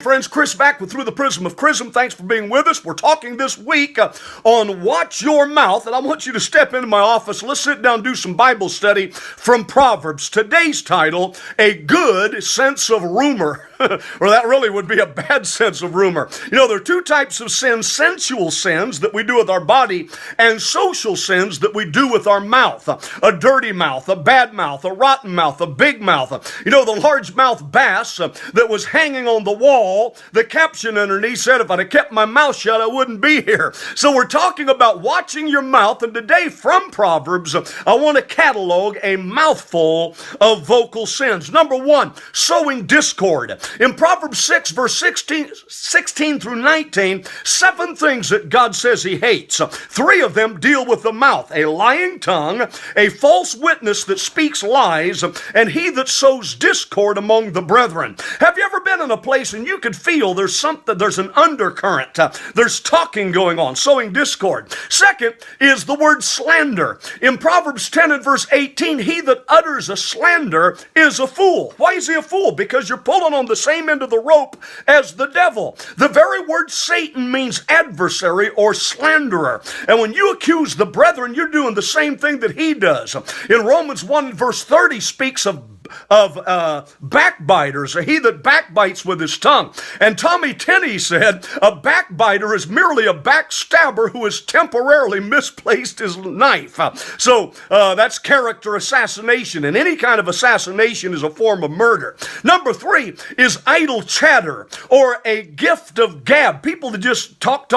Friends, Kris back with Through the Prism of Chrism. Thanks for being with us. We're talking this week on Watch Your Mouth, and I want you to step into my office. Let's sit down and do some Bible study from Proverbs. Today's title, A Good Sense of Rumor. Or that really would be a bad sense of rumor. You know, there are two types of sins: sensual sins that we do with our body, and social sins that we do with our mouth. A dirty mouth, a bad mouth, a rotten mouth, a big mouth. You know, the largemouth bass that was hanging on the wall, the caption underneath said, if I'd have kept my mouth shut, I wouldn't be here. So we're talking about watching your mouth, and today from Proverbs, I want to catalog a mouthful of vocal sins. Number one, sowing discord. In Proverbs 6, verse 16 through 19, 7 things that God says he hates. 3 of them deal with the mouth: a lying tongue, a false witness that speaks lies, and he that sows discord among the brethren. Have you ever been in a place and you could feel there's an undercurrent, there's talking going on, sowing discord? Second is the word slander. In Proverbs 10 and verse 18, he that utters a slander is a fool. Why is he a fool? Because you're pulling on the same end of the rope as the devil. The very word Satan means adversary or slanderer. And when you accuse the brethren, you're doing the same thing that he does. In Romans 1 verse 30 speaks of backbiters, he that backbites with his tongue. And Tenney said, a backbiter is merely a backstabber who has temporarily misplaced his knife. So that's character assassination, and any kind of assassination is a form of murder. Number 3 is idle chatter, or a gift of gab. People that just talk.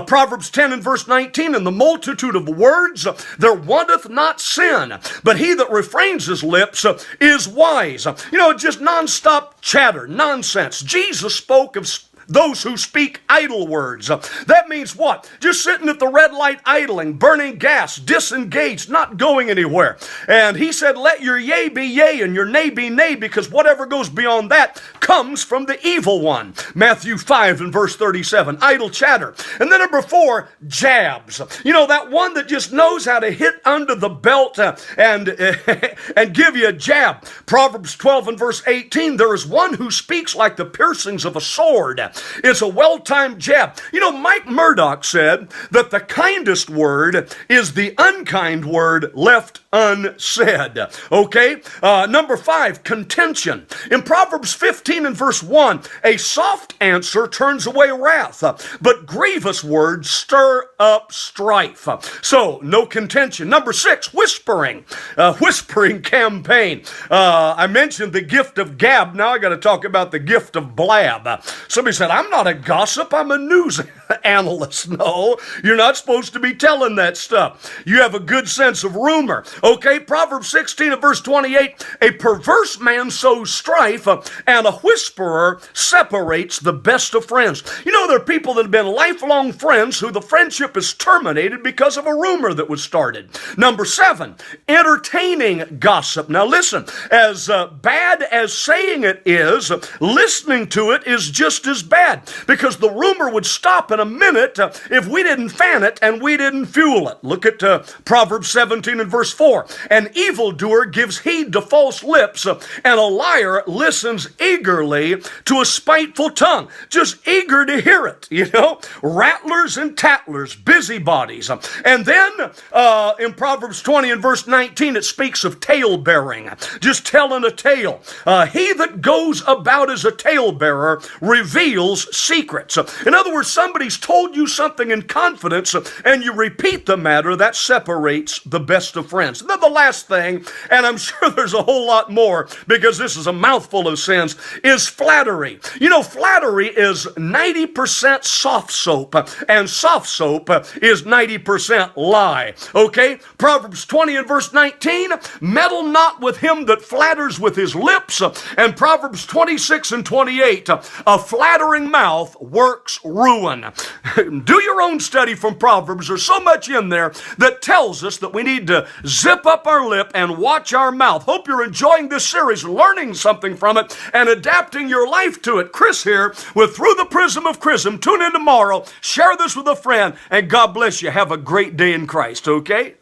Proverbs 10 and verse 19, in the multitude of words there wanteth not sin, but he that refrains his lips is wise. You know, just nonstop chatter, nonsense. Jesus spoke of those who speak idle words. That means what? Just sitting at the red light idling, burning gas, disengaged, not going anywhere. And he said, let your yea be yea and your nay be nay, because whatever goes beyond that comes from the evil one. Matthew 5 and verse 37, idle chatter. And then number 4, jabs. You know, that one that just knows how to hit under the belt and give you a jab. Proverbs 12 and verse 18, there is one who speaks like the piercings of a sword. It's a well-timed jab. You know, Mike Murdoch said that the kindest word is the unkind word left unsaid. Okay? Number 5, contention. In Proverbs 15 and verse 1, a soft answer turns away wrath, but grievous words stir up strife. So, no contention. Number 6, whispering. Whispering campaign. I mentioned the gift of gab. Now I got to talk about the gift of blab. Somebody said, I'm not a gossip, I'm a news analyst. No, you're not supposed to be telling that stuff. You have a good sense of rumor. Okay, Proverbs 16 and verse 28, a perverse man sows strife, and a whisperer separates the best of friends. You know, there are people that have been lifelong friends who the friendship is terminated because of a rumor that was started. Number 7, entertaining gossip. Now listen, as bad as saying it is, listening to it is just as bad, because the rumor would stop in a minute if we didn't fan it and we didn't fuel it. Look at Proverbs 17 and verse 4. An evildoer gives heed to false lips, and a liar listens eagerly to a spiteful tongue. Just eager to hear it, you know. Rattlers and tattlers, busybodies. And then in Proverbs 20 and verse 19, it speaks of tale-bearing, just telling a tale. He that goes about as a tale-bearer reveals secrets. In other words, somebody's told you something in confidence and you repeat the matter. That separates the best of friends. And then the last thing, and I'm sure there's a whole lot more because this is a mouthful of sins, is flattery. You know, flattery is 90% soft soap, and soft soap is 90% lie. Okay? Proverbs 20 and verse 19, meddle not with him that flatters with his lips. And Proverbs 26 and 28, a flattering mouth works ruin. Do your own study from Proverbs. There's so much in there that tells us that we need to zip up our lip and watch our mouth. Hope you're enjoying this series, learning something from it, and adapting your life to it. Kris here with Through the Prism of Chrism. Tune in tomorrow. Share this with a friend, and God bless you. Have a great day in Christ, okay?